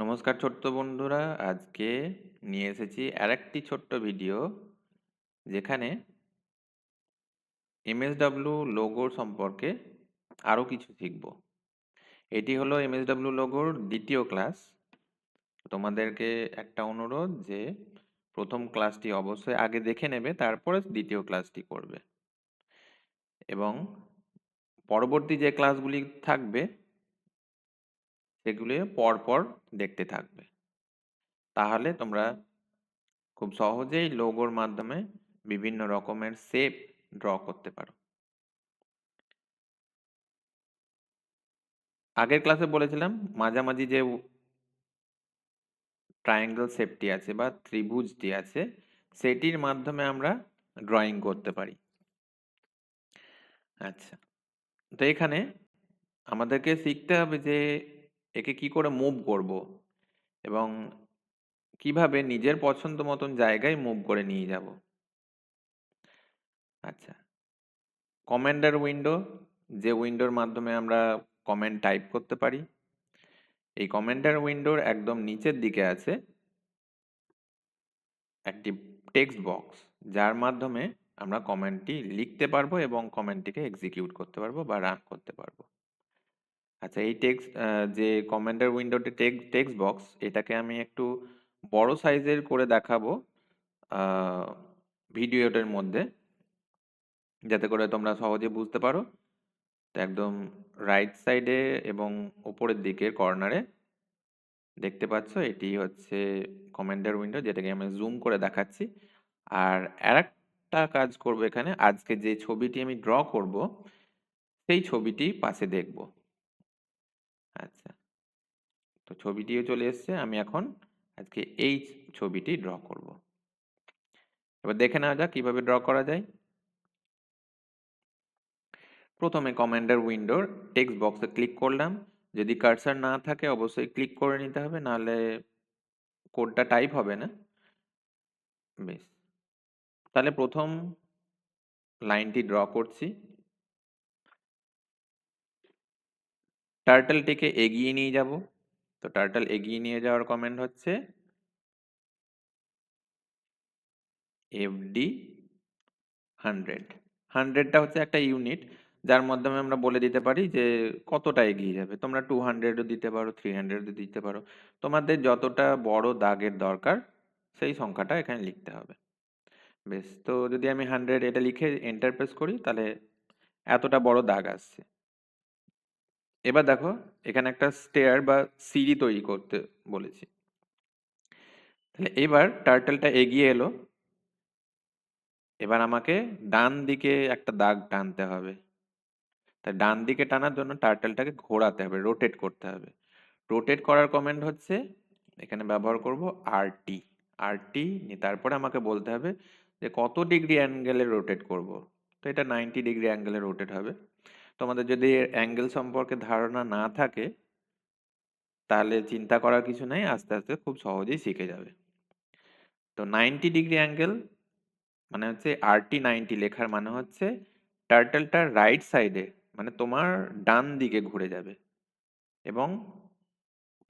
নমস্কার ছোট্ট বন্ধুরা, আজকে নিয়ে এসেছি আরেকটি ছোট্ট ভিডিও যেখানে এমএসডব্লিউ লোগোর সম্পর্কে আরো কিছু শিখব। এটি হলো এমএসডব্লিউ লোগোর দ্বিতীয় ক্লাস। তোমাদেরকে একটা অনুরোধ যে প্রথম ক্লাসটি অবশ্যই আগে দেখে নেবে, তারপরে দ্বিতীয় ক্লাসটি করবে এবং পরবর্তী যে ক্লাসগুলি থাকবে সেগুলি পরপর দেখতে থাকবে। তাহলে তোমরা খুব সহজেই লোগোর মাধ্যমে বিভিন্ন রকমের শেপ ড্র করতে পারো। আগের ক্লাসে বলেছিলাম মাঝামাঝি যে ট্রায়াঙ্গেল শেপটি আছে বা ত্রিভুজটি আছে সেটির মাধ্যমে আমরা ড্রয়িং করতে পারি। আচ্ছা, তো এখানে আমাদেরকে শিখতে হবে যে একে কি করে মুভ করব এবং কিভাবে নিজের পছন্দ মতন জায়গায় মুভ করে নিয়ে যাব। আচ্ছা, কমান্ডার উইন্ডো, যে উইন্ডোর মাধ্যমে আমরা কমেন্ট টাইপ করতে পারি, এই কমান্ডার উইন্ডোর একদম নিচের দিকে আছে একটি টেক্সট বক্স, যার মাধ্যমে আমরা কমেন্টটি লিখতে পারবো এবং কমেন্টটিকে এক্সিকিউট করতে পারবো বা রান করতে পারবো। আচ্ছা, এই যে কমান্ডার উইন্ডোতে টেক্সট বক্স, এটাকে আমি একটু বড় সাইজের করে দেখাবো ভিডিওটার মধ্যে, যাতে করে তোমরা সহজে বুঝতে পারো। তো একদম রাইট সাইডে এবং উপরের দিকের কর্নারে দেখতে পাচ্ছ, এটি হচ্ছে কমান্ডার উইন্ডো, যেটাকে আমি জুম করে দেখাচ্ছি। আর আরেকটা কাজ করব, এখানে আজকে যে ছবিটি আমি ড্র করব সেই ছবিটি পাশে দেখব। আচ্ছা, তো ছবিটিও চলে এসেছে। আমি এখন আজকে এই ছবিটি ড্র করব। এবার দেখে নেওয়া যাক কিভাবে ড্র করা যায়। প্রথমে কমান্ডার উইন্ডোর টেক্সট বক্সে ক্লিক করলাম। যদি কার্সার না থাকে অবশ্যই ক্লিক করে নিতে হবে, নাহলে কোডটা টাইপ হবে না। বেশ, তাহলে প্রথম লাইনটি ড্র করছি। টার্টলটিকে এগিয়ে নিয়ে যাব। তো টার্টল এগিয়ে নিয়ে যাওয়ার কমান্ড হচ্ছে এফডি 100। 100টা হচ্ছে একটা ইউনিট, যার মাধ্যমে আমরা বলে দিতে পারি যে কতটা এগিয়ে যাবে। তোমরা 200ও দিতে পারো, 300ও দিতে পারো, তোমাদের যতটা বড় দাগের দরকার সেই সংখ্যাটা এখানে লিখতে হবে। বেশ, তো যদি আমি 100 এটা লিখে এন্টার প্রেস করি, তাহলে এতটা বড় দাগ আসছে। এবার দেখো, এখানে একটা স্টেয়ার বা সিঁড়ি তৈরি করতে বলেছি। তাহলে এবার টার্টলটা এগিয়ে এলো। এবার আমাকে ডান দিকে একটা দাগ টানতে হবে। তাই ডান দিকে টানার জন্য টার্টলটাকে ঘোরাতে হবে, রোটেট করতে হবে। রোটেট করার কমান্ড হচ্ছে, এখানে ব্যবহার করব আরটি। আরটি তারপরে আমাকে বলতে হবে যে কত ডিগ্রি অ্যাঙ্গেলে রোটেট করব। তো এটা 90 ডিগ্রি অ্যাঙ্গেলে রোটেট হবে। তোমাদের যদি অ্যাঙ্গেল সম্পর্কে ধারণা না থাকে তাহলে চিন্তা করার কিছু নাই, আস্তে আস্তে খুব সহজেই শিখে যাবে। তো 90 ডিগ্রি অ্যাঙ্গেল মানে হচ্ছে আরটি 90 লেখার মানে হচ্ছে টার্টলটা রাইট সাইডে মানে তোমার ডান দিকে ঘুরে যাবে এবং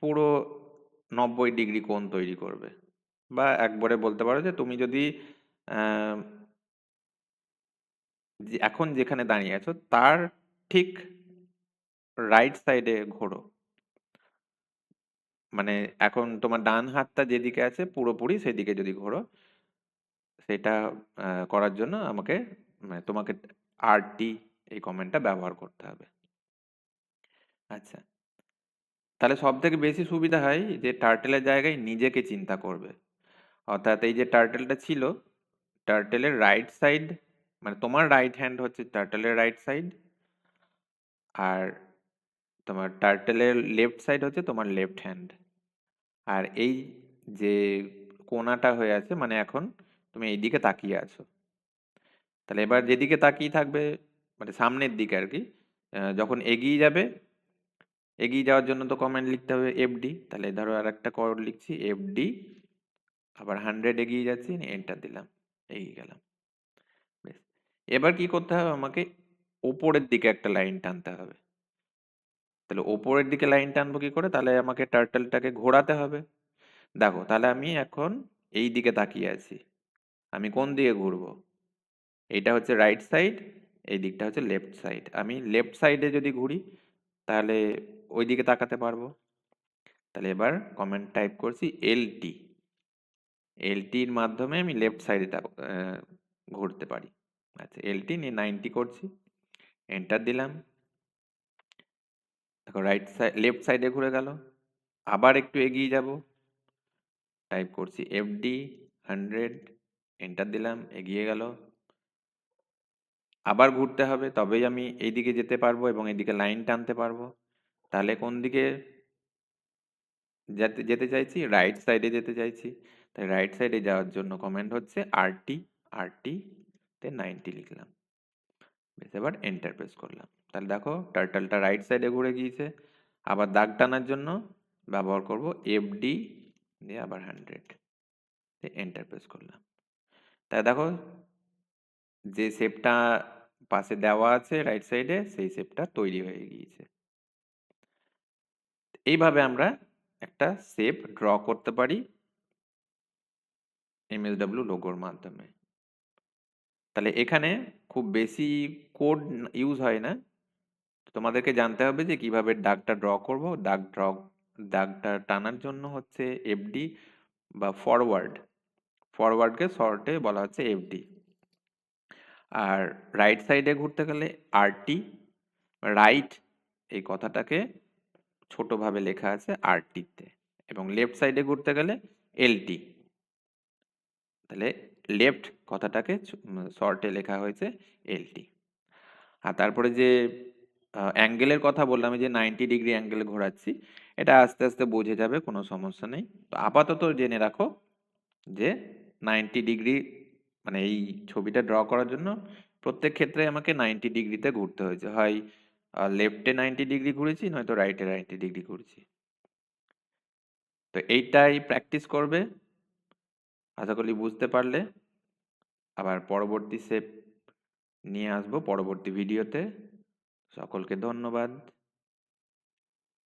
পুরো 90 ডিগ্রি কোণ তৈরি করবে। বা একবারে বলতে পারো যে তুমি যদি আহ, এখন যেখানে দাঁড়িয়ে আছো তার ঠিক রাইট সাইডে ঘোরো। মানে এখন তোমার ডান হাতটা যেদিকে আছে পুরোপুরি সেদিকে যদি ঘোরো, সেটা করার জন্য আমাকে মানে তোমাকে আরটি এই কমেন্টটা ব্যবহার করতে হবে। আচ্ছা, তাহলে সব থেকে বেশি সুবিধা হয় যে টার্টেলের জায়গায় নিজেকে চিন্তা করবে। অর্থাৎ এই যে টার্টেলটা ছিল, টার্টেলের রাইট সাইড মানে তোমার রাইট হ্যান্ড হচ্ছে টার্টেলের রাইট সাইড, আর তোমার টার্টেলের লেফট সাইড হচ্ছে তোমার লেফট হ্যান্ড। আর এই যে কোণাটা হয়ে আছে মানে এখন তুমি এই দিকে তাকিয়ে আছো। তাহলে এবার যেদিকে তাকিয়ে থাকবে মানে সামনের দিকে আর কি, যখন এগিয়ে যাবে, এগিয়ে যাওয়ার জন্য তো কমান্ড লিখতে হবে এফডি। তাহলে ধরো আর একটা কোড লিখছি এফডি, আবার 100 এগিয়ে যাচ্ছি, এন্টার দিলাম, এগিয়ে গেলাম। বেশ, এবার কি করতে হবে, আমাকে উপরের দিকে একটা লাইন টানতে হবে। তাহলে ওপরের দিকে লাইন টানবো কি করে? তাহলে আমাকে টার্টলটাকে ঘোরাতে হবে। দেখো, তাহলে আমি এখন এই দিকে তাকিয়ে আছি। আমি কোন দিকে ঘুরবো? এইটা হচ্ছে রাইট সাইড, এই দিকটা হচ্ছে লেফট সাইড। আমি লেফট সাইডে যদি ঘুরি তাহলে ওই দিকে তাকাতে পারবো। তাহলে এবার কমেন্ট টাইপ করছি এলটি। এলটির মাধ্যমে আমি লেফট সাইডে ঘুরতে পারি। আচ্ছা, এলটি নিয়ে 90 করছি, এন্টার দিলাম। দেখো লেফট সাইডে ঘুরে গেল। আবার একটু এগিয়ে যাব, টাইপ করছি এফডি 100, এন্টার দিলাম, এগিয়ে গেল। আবার ঘুরতে হবে, তবেই আমি এইদিকে যেতে পারবো এবং এইদিকে লাইন টানতে পারবো। তাহলে কোন দিকে যেতে যেতে চাইছি? রাইট সাইডে যেতে চাইছি। তাই রাইট সাইডে যাওয়ার জন্য কমেন্ট হচ্ছে আরটি। আরটি তে 90 লিখলাম। বেশ, এবার এন্টার প্রেস করলাম। তাহলে দেখো টার্টলটা রাইট সাইডে ঘুরে গিয়েছে। আবার দাগ টানার জন্য ব্যবহার করব এফডি দিয়ে আবার 100, এন্টার প্রেস করলাম। তাই দেখো যে শেপটা পাশে দেওয়া আছে রাইট সাইডে, সেই শেপটা তৈরি হয়ে গিয়েছে। এইভাবে আমরা একটা শেপ ড্র করতে পারি এমএসডব্লিউ লোগোর মাধ্যমে। তাহলে এখানে খুব বেশি কোড ইউজ হয় না। তোমাদেরকে জানতে হবে যে কিভাবে দাগটা ড্র করব। দাগটা টানার জন্য হচ্ছে এফডি বা ফরওয়ার্ডকে শর্টে বলা হচ্ছে এফডি। আর রাইট সাইডে ঘুরতে গেলে আরটি। রাইট এই কথাটাকে ছোটভাবে লেখা আছে আরটিতে, এবং লেফট সাইডে ঘুরতে গেলে এলটি। তাহলে লেফট কথাটাকে শর্টে লেখা হয়েছে এলটি। আর তারপরে যে অ্যাঙ্গেলের কথা বললাম, যে 90 ডিগ্রি অ্যাঙ্গেলে ঘোরাচ্ছি, এটা আস্তে আস্তে বুঝে যাবে, কোনো সমস্যা নেই। তো আপাতত জেনে রাখো যে 90 ডিগ্রি মানে এই ছবিটা ড্র করার জন্য প্রত্যেক ক্ষেত্রে আমাকে 90 ডিগ্রিতে ঘুরতে হয়েছে। হয় লেফটে 90 ডিগ্রি ঘুরেছি, নয়তো রাইটে 90 ডিগ্রি ঘুরেছি। তো এইটাই প্র্যাকটিস করবে, আশা করি বুঝতে পারলে। আবার পরবর্তী স্টেপ নিয়ে আসবো পরবর্তী ভিডিওতে। সকলকে ধন্যবাদ।